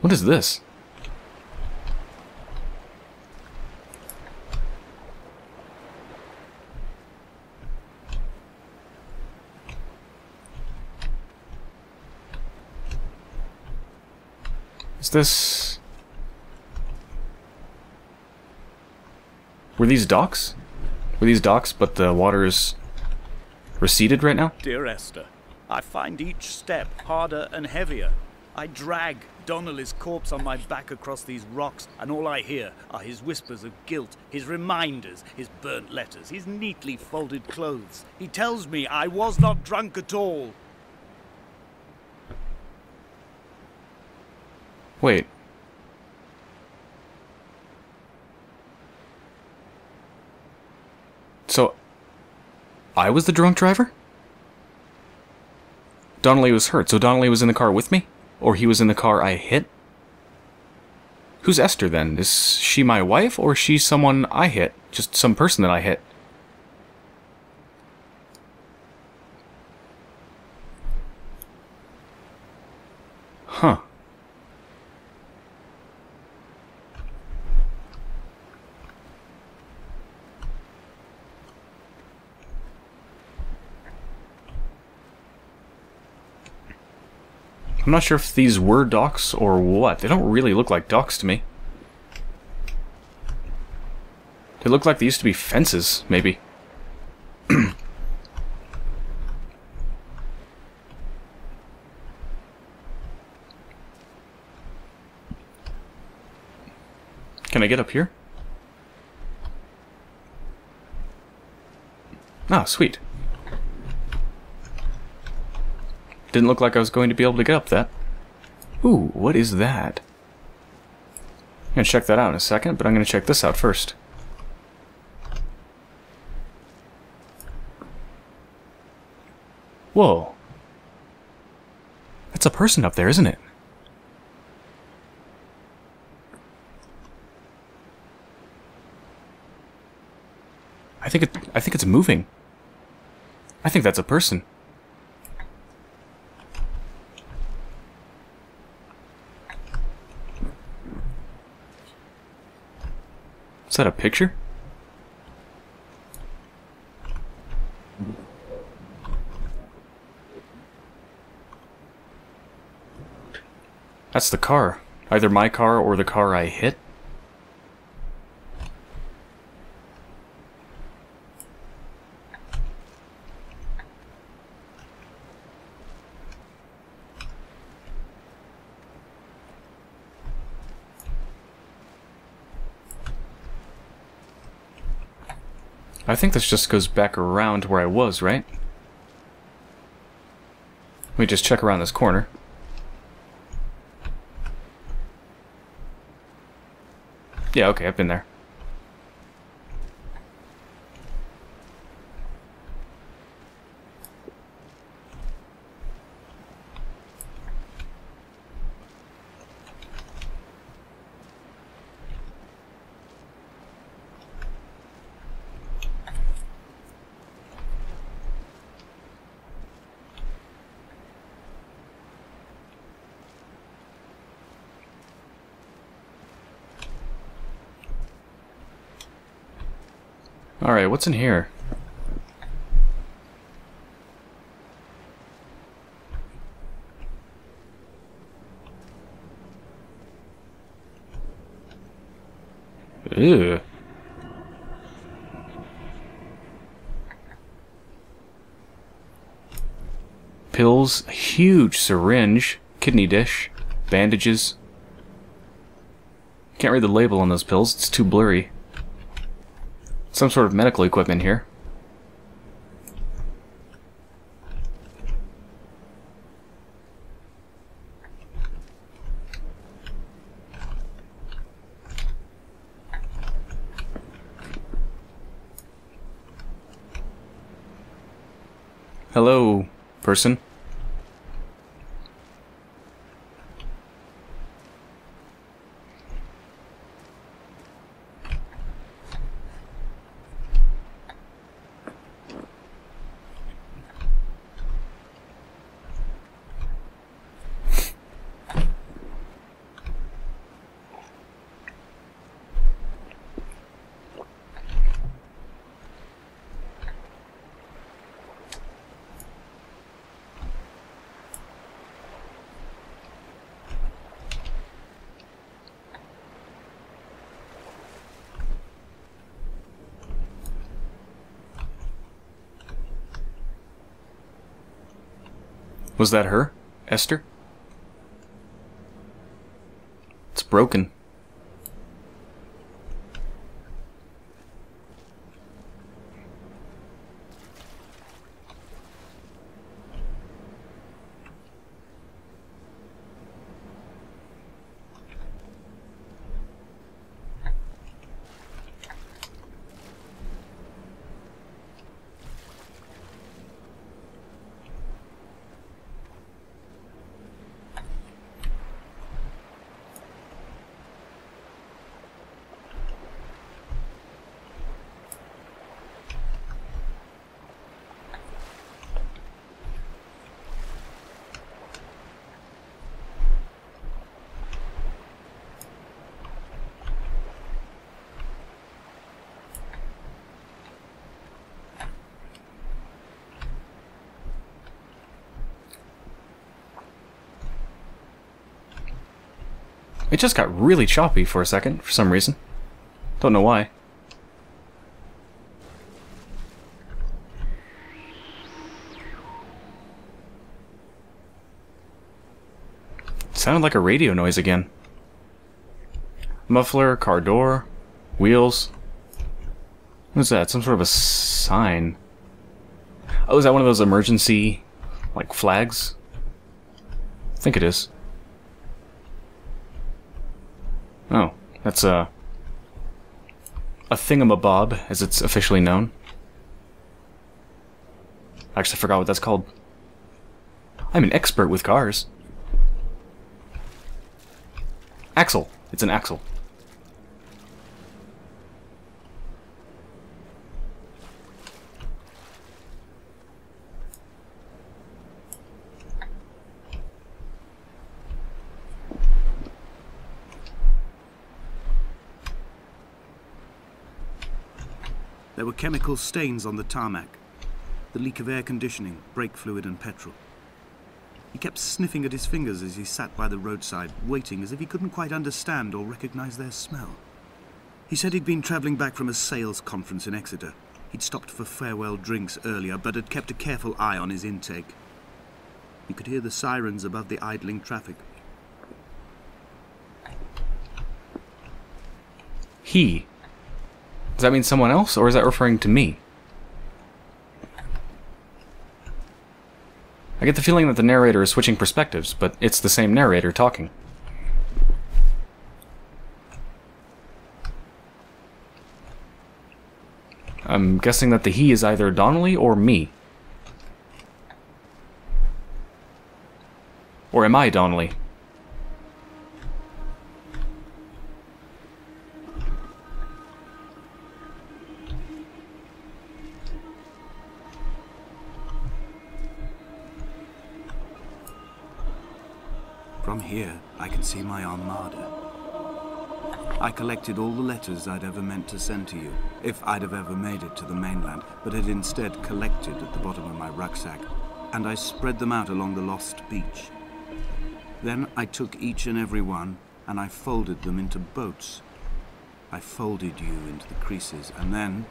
What is this? Is this... Were these docks? Were these docks, but the water is receded right now? Dear Esther, I find each step harder and heavier. I drag Donnelly's corpse on my back across these rocks, and all I hear are his whispers of guilt, his reminders, his burnt letters, his neatly folded clothes. He tells me I was not drunk at all. Wait. So, I was the drunk driver? Donnelly was hurt, so Donnelly was in the car with me? Or he was in the car I hit? Who's Esther then? Is she my wife, or is she someone I hit? Just some person that I hit? Huh. I'm not sure if these were docks or what. They don't really look like docks to me. They look like they used to be fences, maybe. Can I get up here? Ah, sweet. Didn't look like I was going to be able to get up that. Ooh, what is that? I'm gonna check that out in a second, but I'm gonna check this out first. Whoa. That's a person up there, isn't it? I think it's moving. I think that's a person. Is that a picture? That's the car. Either my car or the car I hit. I think this just goes back around where I was, right? Let me just check around this corner. Yeah, okay, I've been there. Alright, what's in here? Ew. Pills, a huge syringe, kidney dish, bandages. Can't read the label on those pills, it's too blurry. Some sort of medical equipment here. Hello, person. Was that her, Esther? It's broken. It just got really choppy for a second, for some reason. Don't know why. It sounded like a radio noise again. Muffler, car door, wheels. What's that? Some sort of a sign. Oh, is that one of those emergency, like, flags? I think it is. Oh, that's a thingamabob, as it's officially known. I actually forgot what that's called. I'm an expert with cars. Axle. It's an axle. There were chemical stains on the tarmac, the leak of air conditioning, brake fluid and petrol. He kept sniffing at his fingers as he sat by the roadside, waiting as if he couldn't quite understand or recognize their smell. He said he'd been travelling back from a sales conference in Exeter. He'd stopped for farewell drinks earlier, but had kept a careful eye on his intake. He could hear the sirens above the idling traffic. He. Does that mean someone else, or is that referring to me? I get the feeling that the narrator is switching perspectives, but it's the same narrator talking. I'm guessing that the he is either Donnelly or me. Or am I Donnelly? From here, I could see my armada. I collected all the letters I'd ever meant to send to you, if I'd have ever made it to the mainland, but had instead collected at the bottom of my rucksack, and I spread them out along the lost beach. Then I took each and every one, and I folded them into boats. I folded you into the creases, and then,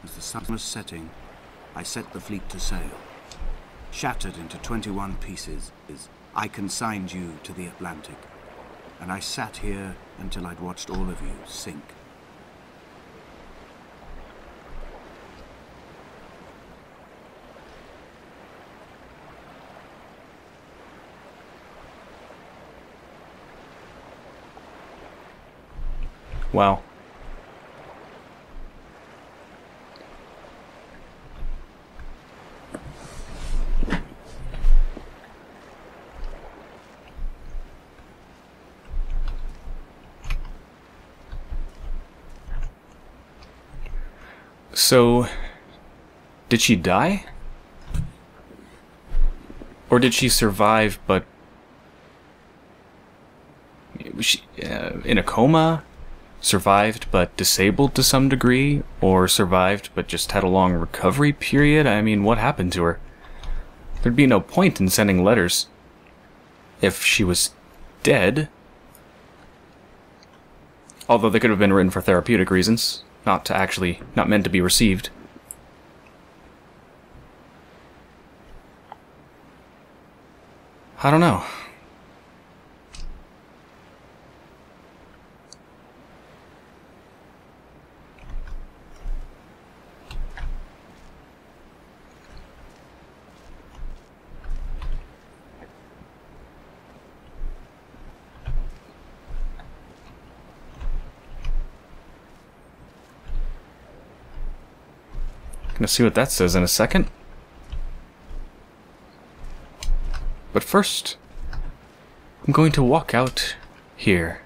as the sun was setting, I set the fleet to sail. Shattered into 21 pieces, I consigned you to the Atlantic, and I sat here until I'd watched all of you sink. Wow. So, did she die? Or did she survive, but... was she in a coma? Survived, but disabled to some degree? Or survived, but just had a long recovery period? I mean, what happened to her? There'd be no point in sending letters if she was dead. Although they could have been written for therapeutic reasons. Not meant to be received. I don't know. Gonna see what that says in a second. But first, I'm going to walk out here.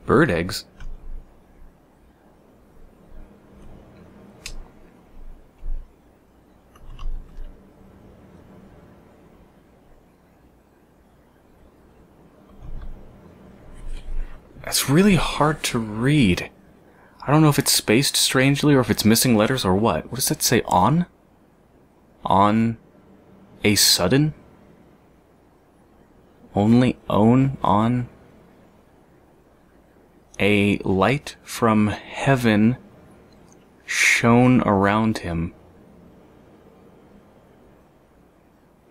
Bird eggs? That's really hard to read. I don't know if it's spaced strangely or if it's missing letters or what. What does that say? On? On a sudden? Only own on? A light from heaven shone around him.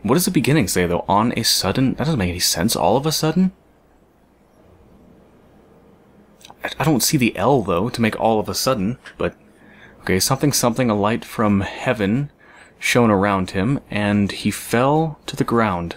What does the beginning say, though? On a sudden? That doesn't make any sense. All of a sudden? I don't see the L, though, to make all of a sudden, but... Okay, something, a light from heaven shone around him, and he fell to the ground.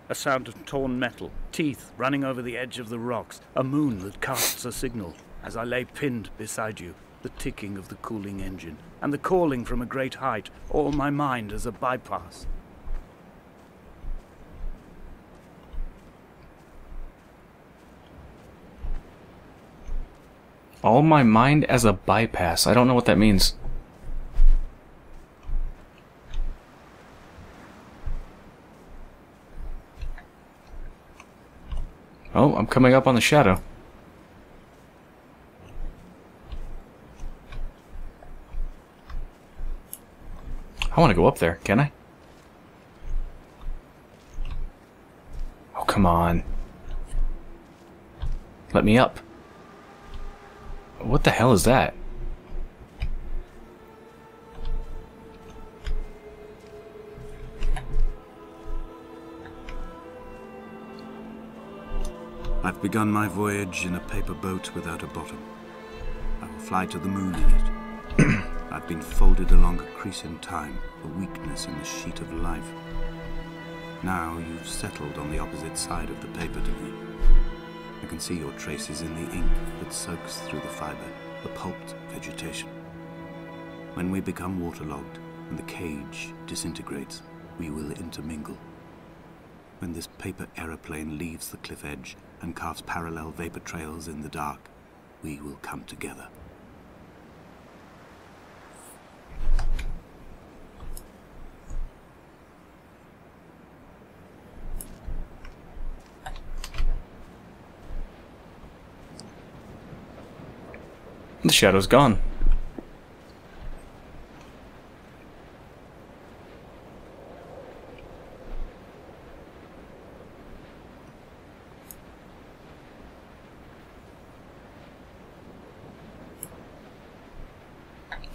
A sound of torn metal, teeth running over the edge of the rocks, a moon that casts a signal. As I lay pinned beside you, the ticking of the cooling engine, and the calling from a great height, all my mind as a bypass. All my mind as a bypass. I don't know what that means. Oh, I'm coming up on the shadow. I want to go up there, can I? Oh, come on. Let me up. What the hell is that? I've begun my voyage in a paper boat without a bottom. I will fly to the moon in it. I've been folded along a crease in time, a weakness in the sheet of life. Now you've settled on the opposite side of the paper to me. I can see your traces in the ink that soaks through the fiber, the pulped vegetation. When we become waterlogged and the cage disintegrates, we will intermingle. When this paper aeroplane leaves the cliff edge and carves parallel vapor trails in the dark, we will come together. The shadow's gone.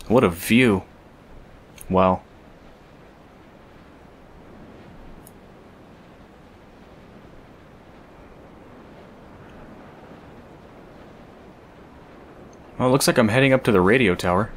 What a view. Wow. Well, it looks like I'm heading up to the radio tower.